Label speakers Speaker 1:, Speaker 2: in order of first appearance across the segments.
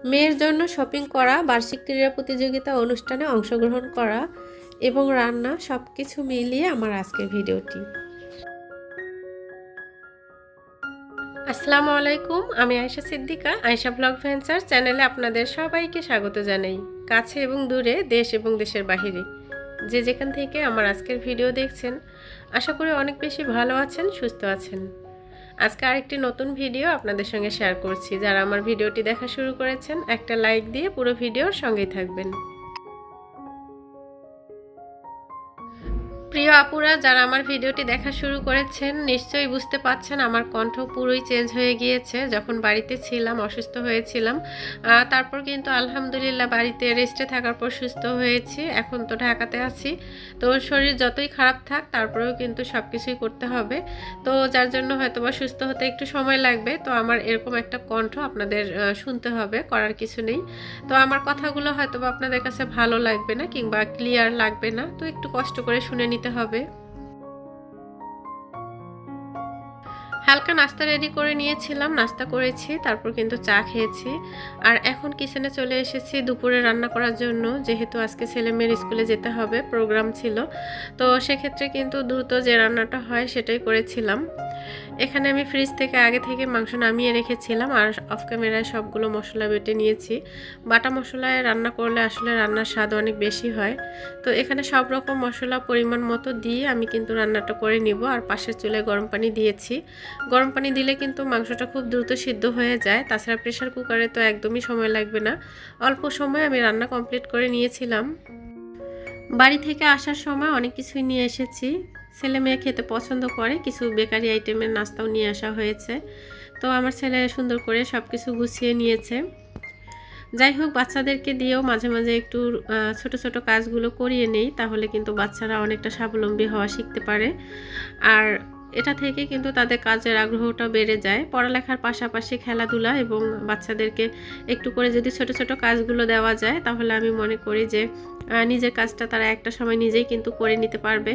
Speaker 1: মেয়ের জন্য শপিং করা, বার্ষিক ক্রীড়া প্রতিযোগিতা অনুষ্ঠানে অংশগ্রহণ করা এবং রান্না সবকিছু মিলিয়ে আমার আজকের ভিডিওটি। আসসালামু আলাইকুম, আমি আয়েশা সিদ্দিকা। আয়েশা ব্লগ ভেঞ্চার চ্যানেলে আপনাদের সবাইকে স্বাগত জানাই। কাছে এবং দূরে, দেশ এবং দেশের বাহিরে যে যেখান থেকে আমার আজকের ভিডিও দেখছেন, আশা করি অনেক বেশি ভালো আছেন, সুস্থ আছেন। আজকে আরেকটি নতুন ভিডিও আপনাদের সঙ্গে শেয়ার করছি। যারা আমার ভিডিওটি দেখা শুরু করেছেন, একটা লাইক দিয়ে পুরো ভিডিওর সঙ্গেই থাকবেন। প্রিয় আপুরা, যারা আমার ভিডিওটি দেখা শুরু করেছেন, নিশ্চয়ই বুঝতে পারছেন আমার কণ্ঠ পুরোই চেঞ্জ হয়ে গিয়েছে। যখন বাড়িতে ছিলাম, অসুস্থ হয়েছিলাম, তারপর কিন্তু আলহামদুলিল্লাহ বাড়িতে রেস্টে থাকার পর সুস্থ হয়েছি। এখন তো ঢাকাতে আছি, তো শরীর যতই খারাপ থাক তারপরেও কিন্তু সব কিছুই করতে হবে। তো যার জন্য হয়তো বা সুস্থ হতে একটু সময় লাগবে। তো আমার এরকম একটা কণ্ঠ আপনাদের শুনতে হবে, করার কিছু নেই। তো আমার কথাগুলো হয়তো বা আপনাদের কাছে ভালো লাগবে না কিংবা ক্লিয়ার লাগবে না, তো একটু কষ্ট করে শুনে নিতে হবে। হালকা নাস্তা রেডি করে নিয়েছিলাম, নাস্তা করেছি, তারপর কিন্তু চা খেয়েছি। আর এখন কিচেনে চলে এসেছি দুপুরে রান্না করার জন্য। যেহেতু আজকে ছেলে মেয়ের স্কুলে যেতে হবে, প্রোগ্রাম ছিল, তো সেক্ষেত্রে কিন্তু দ্রুত যে রান্নাটা হয় সেটাই করেছিলাম। এখানে আমি ফ্রিজ থেকে আগে থেকে মাংস নামিয়ে রেখেছিলাম আর অফ ক্যামেরায় সবগুলো মশলা বেটে নিয়েছি। বাটা মশলায় রান্না করলে আসলে রান্নার স্বাদ অনেক বেশি হয়। তো এখানে সব রকম মশলা পরিমাণ মতো দিয়ে আমি কিন্তু রান্নাটা করে নিব। আর পাশের চুলায় গরম পানি দিয়েছি। গরম পানি দিলে কিন্তু মাংসটা খুব দ্রুত সিদ্ধ হয়ে যায়। তাছাড়া প্রেশার কুকারে তো একদমই সময় লাগবে না, অল্প সময় আমি রান্না কমপ্লিট করে নিয়েছিলাম। বাড়ি থেকে আসার সময় অনেক কিছুই নিয়ে এসেছি। ছেলে মেয়ে খেতে পছন্দ করে, কিছু বেকারি আইটেমের নাস্তাও নিয়ে আসা হয়েছে। তো আমার ছেলে সুন্দর করে সব কিছু গুছিয়ে নিয়েছে। যাই হোক, বাচ্চাদেরকে দিয়েও মাঝে মাঝে একটু ছোট ছোট কাজগুলো করিয়ে নেই, তাহলে কিন্তু বাচ্চারা অনেকটা স্বাবলম্বী হওয়া শিখতে পারে। আর এটা থেকে কিন্তু তাদের কাজের আগ্রহটা বেড়ে যায়। পড়ালেখার পাশাপাশি খেলাধুলা এবং বাচ্চাদেরকে একটু করে যদি ছোট ছোট কাজগুলো দেওয়া যায়, তাহলে আমি মনে করি যে নিজের কাজটা তারা একটা সময় নিজেই কিন্তু করে নিতে পারবে।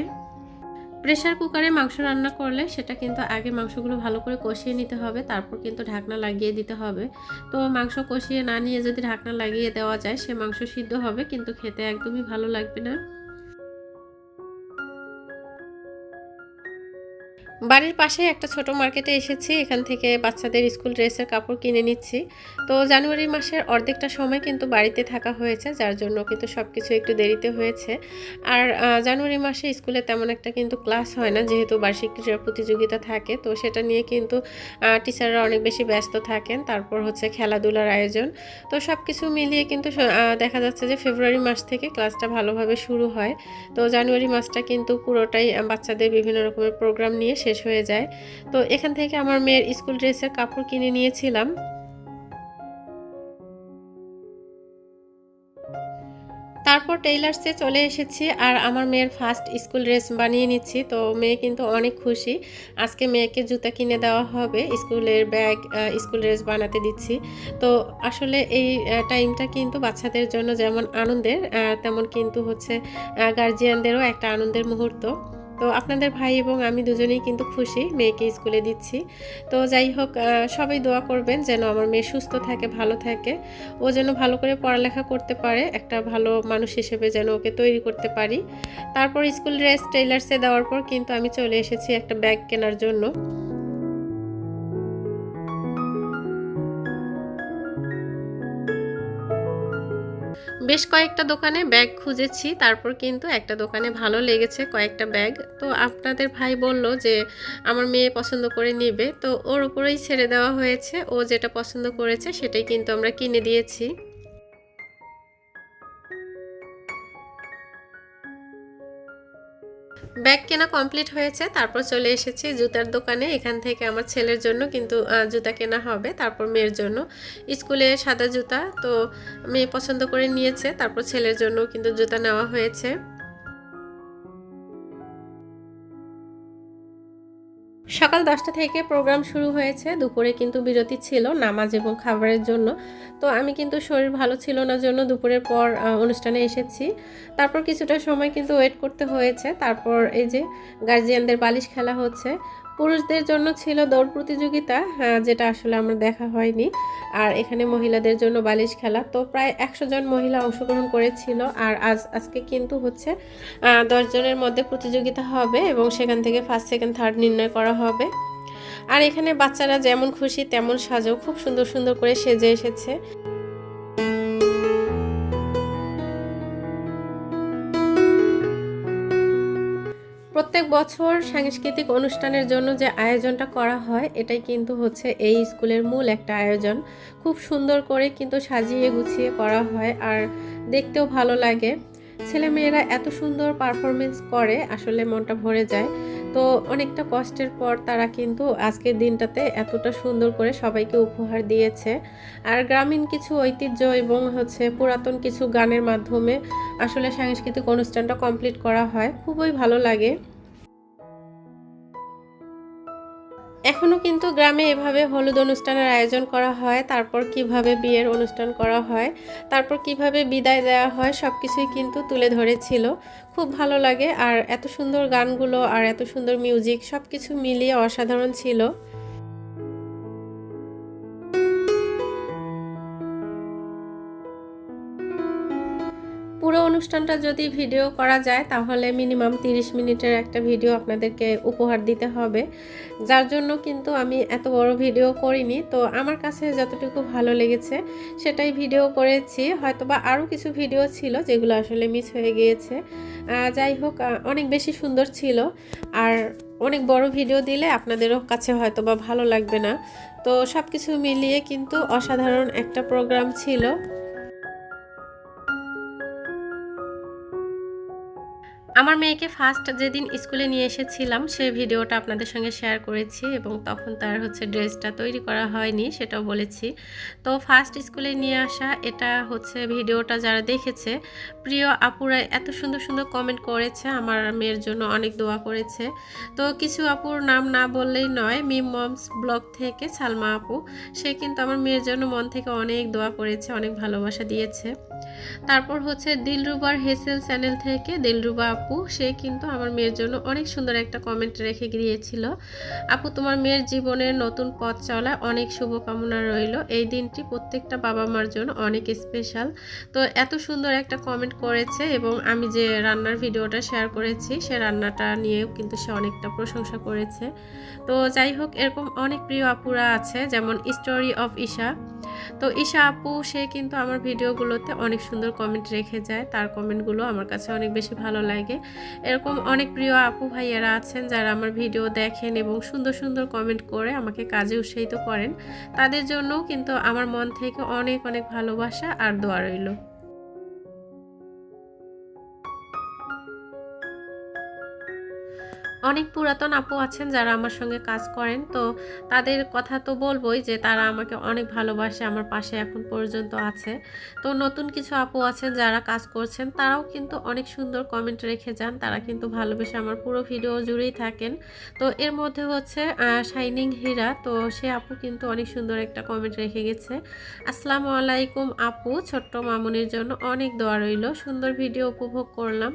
Speaker 1: প্রেসার কুকারে মাংস রান্না করলে সেটা কিন্তু আগে মাংসগুলো ভালো করে কষিয়ে নিতে হবে, তারপর কিন্তু ঢাকনা লাগিয়ে দিতে হবে। তো মাংস কষিয়ে না নিয়ে যদি ঢাকনা লাগিয়ে দেওয়া যায়, সে মাংস সিদ্ধ হবে কিন্তু খেতে একদমই ভালো লাগবে না। বাড়ির পাশে একটা ছোট মার্কেটে এসেছি, এখান থেকে বাচ্চাদের স্কুল ড্রেসের কাপড় কিনে নিচ্ছি। তো জানুয়ারি মাসের অর্ধেকটা সময় কিন্তু বাড়িতে থাকা হয়েছে, যার জন্য কিন্তু সব কিছু একটু দেরিতে হয়েছে। আর জানুয়ারি মাসে স্কুলে তেমন একটা কিন্তু ক্লাস হয় না, যেহেতু বার্ষিক ক্রীড়া প্রতিযোগিতা থাকে, তো সেটা নিয়ে কিন্তু টিচাররা অনেক বেশি ব্যস্ত থাকেন। তারপর হচ্ছে খেলাধুলার আয়োজন, তো সব কিছু মিলিয়ে কিন্তু দেখা যাচ্ছে যে ফেব্রুয়ারি মাস থেকে ক্লাসটা ভালোভাবে শুরু হয়। তো জানুয়ারি মাসটা কিন্তু পুরোটাই বাচ্চাদের বিভিন্ন রকমের প্রোগ্রাম নিয়ে শেষ হয়ে যায়। তো এখান থেকে আমার মেয়ের স্কুল ড্রেসের কাপড় কিনে নিয়েছিলাম। তারপর টেইলার্সে চলে এসেছি আর আমার মেয়ের ফার্স্ট স্কুল ড্রেস বানিয়ে নিচ্ছি। তো মেয়ে কিন্তু অনেক খুশি। আজকে মেয়েকে জুতা কিনে দেওয়া হবে, স্কুলের ব্যাগ, স্কুল ড্রেস বানাতে দিচ্ছি। তো আসলে এই টাইমটা কিন্তু বাচ্চাদের জন্য যেমন আনন্দের, তেমন কিন্তু হচ্ছে গার্জিয়ানদেরও একটা আনন্দের মুহূর্ত। তো আপনাদের ভাই এবং আমি দুজনেই কিন্তু খুশি মেয়েকে স্কুলে দিচ্ছি। তো যাই হোক, সবাই দোয়া করবেন যেন আমার মেয়ে সুস্থ থাকে, ভালো থাকে, ও যেন ভালো করে পড়ালেখা করতে পারে, একটা ভালো মানুষ হিসেবে যেন ওকে তৈরি করতে পারি। তারপর স্কুল ড্রেস টেইলার্সে দেওয়ার পর কিন্তু আমি চলে এসেছি একটা ব্যাগ কেনার জন্য। বেশ কয়েকটা দোকানে ব্যাগ খুঁজেছি, তারপর কিন্তু একটা দোকানে ভালো লেগেছে কয়েকটা ব্যাগ। তো আপনাদের ভাই বলল যে আমার মেয়ে পছন্দ করে নেবে, তো ওর উপরেই ছেড়ে দেওয়া হয়েছে। ও যেটা পছন্দ করেছে সেটাই কিন্তু আমরা কিনে দিয়েছি। ব্যাগ কেনা কমপ্লিট হয়েছে, তারপর চলে এসেছি জুতার দোকানে। এখান থেকে আমার ছেলের জন্য কিন্তু জুতা কেনা হবে, তারপর মেয়ের জন্য স্কুলে সাদা জুতা তো মেয়ে পছন্দ করে নিয়েছে, তারপর ছেলের জন্য কিন্তু জুতা নেওয়া হয়েছে। সকাল 10টা থেকে প্রোগ্রাম শুরু হয়েছে, দুপুরে কিন্তু বিরতি ছিল নামাজ এবং খাবারের জন্য। তো আমি কিন্তু শরীর ভালো ছিল না জন্য দুপুরের পর অনুষ্ঠানে এসেছি। তারপর কিছুটা সময় কিন্তু ওয়েট করতে হয়েছে। তারপর এই যে গার্জিয়ানদের বালিশ খেলা হচ্ছে, পুরুষদের জন্য ছিল দৌড় প্রতিযোগিতা, যেটা আসলে আমার দেখা হয়নি। আর এখানে মহিলাদের জন্য বালিশ খেলা। তো প্রায় 100 জন মহিলা অংশগ্রহণ করেছিল। আর আজকে কিন্তু হচ্ছে 10 জনের মধ্যে প্রতিযোগিতা হবে এবং সেখান থেকে ফার্স্ট সেকেন্ড থার্ড নির্ণয় করা হবে। আর এখানে বাচ্চারা যেমন খুশি তেমন সাজও, খুব সুন্দর সুন্দর করে সেজে এসেছে। প্রত্যেক বছর সাংস্কৃতিক অনুষ্ঠানের জন্য যে আয়োজনটা করা হয় এটাই কিন্তু হচ্ছে এই স্কুলের মূল একটা আয়োজন। খুব সুন্দর করে কিন্তু সাজিয়ে গুছিয়ে করা হয় আর দেখতেও ভালো লাগে। ছেলেমেয়েরা এত সুন্দর পারফরমেন্স করে, আসলে মনটা ভরে যায়। তো অনেকটা কষ্টের পর তারা কিন্তু আজকের দিনটাতে এতটা সুন্দর করে সবাইকে উপহার দিয়েছে। আর গ্রামীণ কিছু ঐতিহ্য এবং হচ্ছে পুরাতন কিছু গানের মাধ্যমে আসলে সাংস্কৃতিক অনুষ্ঠানটা কমপ্লিট করা হয়, খুবই ভালো লাগে। এখনও কিন্তু গ্রামে এভাবে হলুদ অনুষ্ঠানের আয়োজন করা হয়, তারপর কিভাবে বিয়ের অনুষ্ঠান করা হয়, তারপর কিভাবে বিদায় দেওয়া হয়, সব কিছুই কিন্তু তুলে ধরেছিল। খুব ভালো লাগে। আর এত সুন্দর গানগুলো আর এত সুন্দর মিউজিক সব কিছু মিলিয়ে অসাধারণ ছিল। পুরো অনুষ্ঠানটা যদি ভিডিও করা যায় তাহলে মিনিমাম 30 মিনিটের একটা ভিডিও আপনাদেরকে উপহার দিতে হবে, যার জন্য কিন্তু আমি এত বড় ভিডিও করিনি। তো আমার কাছে যতটুকু ভালো লেগেছে সেটাই ভিডিও করেছি। হয়তোবা আরও কিছু ভিডিও ছিল যেগুলো আসলে মিস হয়ে গিয়েছে। যাই হোক, অনেক বেশি সুন্দর ছিল। আর অনেক বড় ভিডিও দিলে আপনাদেরও কাছে হয়তোবা ভালো লাগবে না। তো সব কিছু মিলিয়ে কিন্তু অসাধারণ একটা প্রোগ্রাম ছিল। আমার মেয়েকে ফার্স্ট যেদিন স্কুলে নিয়ে এসেছিলাম সেই ভিডিওটা আপনাদের সঙ্গে শেয়ার করেছি এবং তখন তার হচ্ছে ড্রেসটা তৈরি করা হয়নি সেটাও বলেছি। তো ফার্স্ট স্কুলে নিয়ে আসা এটা হচ্ছে ভিডিওটা যারা দেখেছে, প্রিয় আপুরা এত সুন্দর সুন্দর কমেন্ট করেছে, আমার মেয়ের জন্য অনেক দোয়া করেছে। তো কিছু আপুর নাম না বললেই নয়, মিম মমস ব্লগ থেকে সালমা আপু, সে কিন্তু আমার মেয়ের জন্য মন থেকে অনেক দোয়া করেছে, অনেক ভালোবাসা দিয়েছে। তারপর হচ্ছে দিলরুবার হেসেল চ্যানেল থেকে দিলরুবা আপু, সে কিন্তু আমার মেয়ের জন্য অনেক সুন্দর একটা কমেন্ট রেখে গিয়েছিল। আপু, তোমার মেয়ের জীবনের নতুন পথ চলা অনেক শুভকামনা রইল। এই দিনটি প্রত্যেকটা বাবা মার জন্য অনেক স্পেশাল। তো এত সুন্দর একটা কমেন্ট করেছে এবং আমি যে রান্নার ভিডিওটা শেয়ার করেছি সে রান্নাটা নিয়েও কিন্তু সে অনেকটা প্রশংসা করেছে। তো যাই হোক, এরকম অনেক প্রিয় আপুরা আছে, যেমন স্টোরি অফ ঈশা। তো ঈশা আপু সে কিন্তু আমার ভিডিওগুলোতে অনেক সুন্দর কমেন্ট রেখে যায়, তার কমেন্টগুলো আমার কাছে অনেক বেশি ভালো লাগে। এরকম অনেক প্রিয় আপু ভাইয়ারা আছেন যারা আমার ভিডিও দেখেন এবং সুন্দর সুন্দর কমেন্ট করে আমাকে কাজে উৎসাহিত করেন। তাদের জন্যও কিন্তু আমার মন থেকে অনেক অনেক ভালোবাসা আর দোয়া রইল। অনেক পুরাতন আপু আছেন যারা আমার সঙ্গে কাজ করেন, তো তাদের কথা তো বলবোই যে তারা আমাকে অনেক ভালোবাসে, আমার পাশে এখন পর্যন্ত আছে। তো নতুন কিছু আপু আছেন যারা কাজ করছেন, তারাও কিন্তু অনেক সুন্দর কমেন্ট রেখে যান, তারা কিন্তু ভালোবেসে আমার পুরো ভিডিও জুড়েই থাকেন। তো এর মধ্যে হচ্ছে শাইনিং হীরা, তো সে আপু কিন্তু অনেক সুন্দর একটা কমেন্ট রেখে গেছে। আসসালামু আলাইকুম আপু, ছোট্ট মামুনির জন্য অনেক দোয়া রইল, সুন্দর ভিডিও উপভোগ করলাম,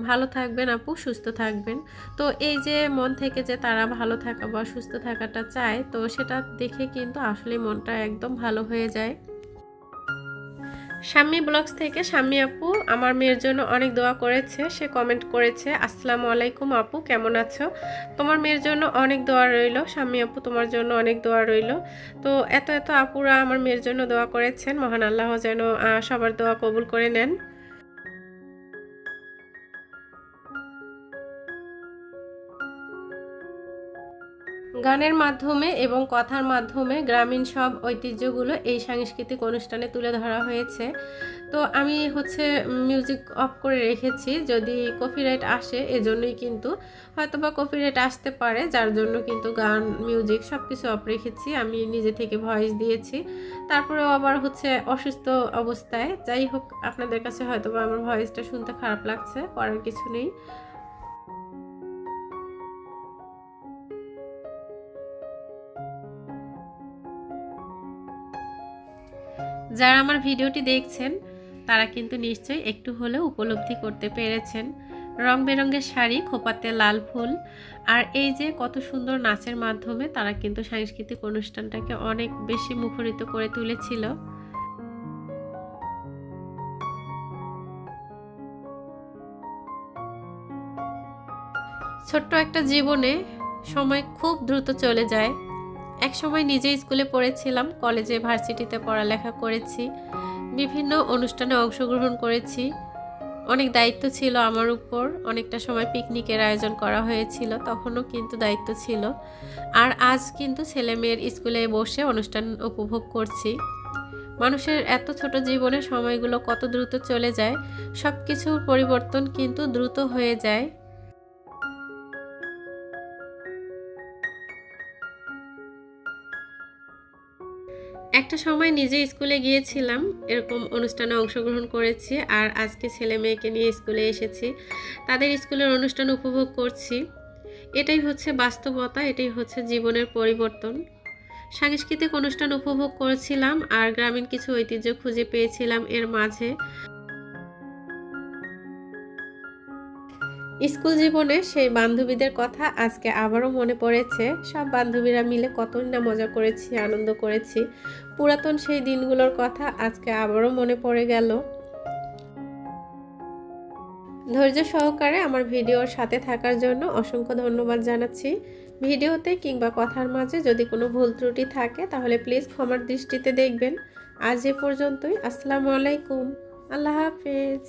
Speaker 1: ভালো থাকবেন আপু, সুস্থ থাকবেন। তো এই যে মন থেকে যে তারা ভালো থাকা বা সুস্থ থাকাটা চায়, তো সেটা দেখে কিন্তু আসলে মনটা একদম ভালো হয়ে যায়। শাম্মী ব্লগস থেকে শাম্মী আপু আমার মেয়ের জন্য অনেক দোয়া করেছে, সে কমেন্ট করেছে, আসসালামু আলাইকুম আপু, কেমন আছো? তোমার মেয়ের জন্য অনেক দোয়া রইল। শাম্মী আপু, তোমার জন্য অনেক দোয়া রইল। তো এত এত আপুরা আমার মেয়ের জন্য দোয়া করেছেন, মহান আল্লাহ যেন সবার দোয়া কবুল করে নেন। গানের মাধ্যমে এবং কথার মাধ্যমে গ্রামীণ সব ঐতিহ্যগুলো এই সাংস্কৃতিক অনুষ্ঠানে তুলে ধরা হয়েছে। তো আমি হচ্ছে মিউজিক অফ করে রেখেছি, যদি কপিরাইট আসে এজন্যই কিন্তু, হয়তোবা কপিরাইট আসতে পারে, যার জন্য কিন্তু গান মিউজিক সব কিছু অফ রেখেছি। আমি নিজে থেকে ভয়েস দিয়েছি, তারপরেও আবার হচ্ছে অসুস্থ অবস্থায়। যাই হোক, আপনাদের কাছে হয়তোবা আমার ভয়েসটা শুনতে খারাপ লাগছে, করার কিছু নেই। যারা আমার ভিডিওটি দেখছেন তারা কিন্তু নিশ্চয়ই একটু হলেও উপলব্ধি করতে পেরেছেন রং বেরঙের শাড়ি, খোপাতে লাল ফুল, আর এই যে কত সুন্দর নাচের মাধ্যমে তারা কিন্তু সাংস্কৃতিক অনুষ্ঠানটাকে অনেক বেশি মুখরিত করে তুলেছিল। ছোট্ট একটা জীবনে সময় খুব দ্রুত চলে যায়। এক সময় নিজে স্কুলে পড়েছিলাম, কলেজে ভার্সিটিতে পড়ালেখা করেছি, বিভিন্ন অনুষ্ঠানে অংশগ্রহণ করেছি, অনেক দায়িত্ব ছিল আমার উপর। অনেকটা সময় পিকনিকের আয়োজন করা হয়েছিল, তখনও কিন্তু দায়িত্ব ছিল। আর আজ কিন্তু ছেলে মেয়ের স্কুলে বসে অনুষ্ঠান উপভোগ করছি। মানুষের এত ছোট জীবনে সময়গুলো কত দ্রুত চলে যায়, সব কিছুর পরিবর্তন কিন্তু দ্রুত হয়ে যায়। একটা সময় নিজে স্কুলে গিয়েছিলাম, এরকম অনুষ্ঠানে অংশগ্রহণ করেছি, আর আজকে ছেলে মেয়েকে নিয়ে স্কুলে এসেছি, তাদের স্কুলের অনুষ্ঠান উপভোগ করছি। এটাই হচ্ছে বাস্তবতা, এটাই হচ্ছে জীবনের পরিবর্তন। সাংস্কৃতিক অনুষ্ঠান উপভোগ করেছিলাম আর গ্রামীণ কিছু ঐতিহ্য খুঁজে পেয়েছিলাম এর মাঝে। স্কুল জীবনে সেই বান্ধবীদের কথা আজকে আবারও মনে পড়েছে। সব বান্ধবীরা মিলে কতই না মজা করেছি, আনন্দ করেছি। পুরাতন সেই দিনগুলোর কথা আজকে আবারও মনে পড়ে গেল। ধৈর্য সহকারে আমার ভিডিওর সাথে থাকার জন্য অসংখ্য ধন্যবাদ জানাচ্ছি। ভিডিওতে কিংবা কথার মাঝে যদি কোনো ভুল ত্রুটি থাকে তাহলে প্লিজ ক্ষমার দৃষ্টিতে দেখবেন। আজ এ পর্যন্তই। আসসালামু আলাইকুম। আল্লাহ হাফেজ।